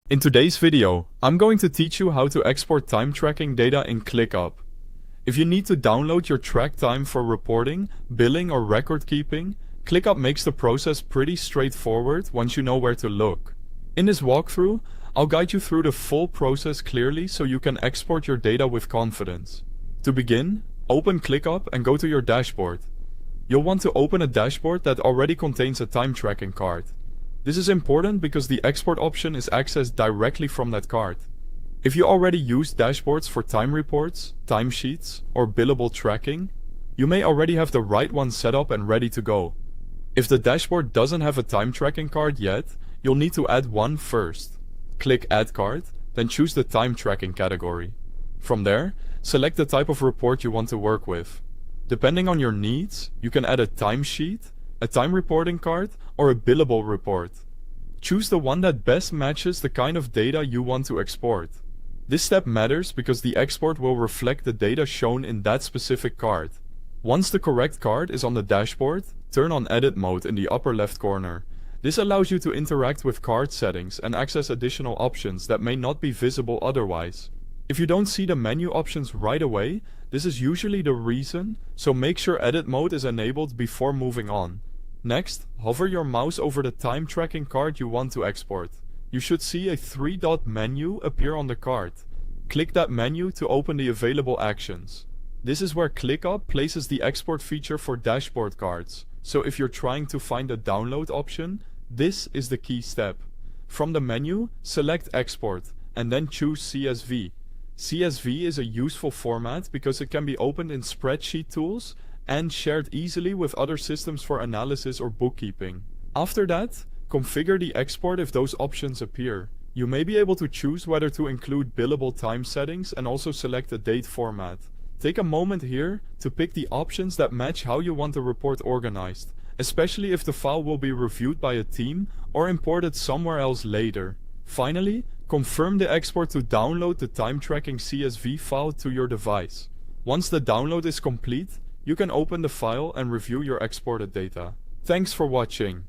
In today's video, I'm going to teach you how to export time tracking data in ClickUp. If you need to download your track time for reporting, billing or record keeping, ClickUp makes the process pretty straightforward once you know where to look. In this walkthrough, I'll guide you through the full process clearly so you can export your data with confidence. To begin, open ClickUp and go to your dashboard. You'll want to open a dashboard that already contains a time tracking card. This is important because the export option is accessed directly from that card. If you already use dashboards for time reports, timesheets, or billable tracking, you may already have the right one set up and ready to go. If the dashboard doesn't have a time tracking card yet, you'll need to add one first. Click Add Card, then choose the time tracking category. From there, select the type of report you want to work with. Depending on your needs, you can add a timesheet, a time reporting card, or a billable report. Choose the one that best matches the kind of data you want to export. This step matters because the export will reflect the data shown in that specific card. Once the correct card is on the dashboard, turn on Edit mode in the upper left corner. This allows you to interact with card settings and access additional options that may not be visible otherwise. If you don't see the menu options right away, this is usually the reason, so make sure Edit mode is enabled before moving on. Next, hover your mouse over the time tracking card you want to export. You should see a 3-dot menu appear on the card. Click that menu to open the available actions. This is where ClickUp places the export feature for dashboard cards, so if you're trying to find a download option, this is the key step. From the menu, select Export, and then choose CSV. CSV is a useful format because it can be opened in spreadsheet tools and shared easily with other systems for analysis or bookkeeping. After that, configure the export if those options appear. You may be able to choose whether to include billable time settings and also select a date format. Take a moment here to pick the options that match how you want the report organized, especially if the file will be reviewed by a team or imported somewhere else later. Finally, confirm the export to download the time tracking CSV file to your device. Once the download is complete, you can open the file and review your exported data. Thanks for watching.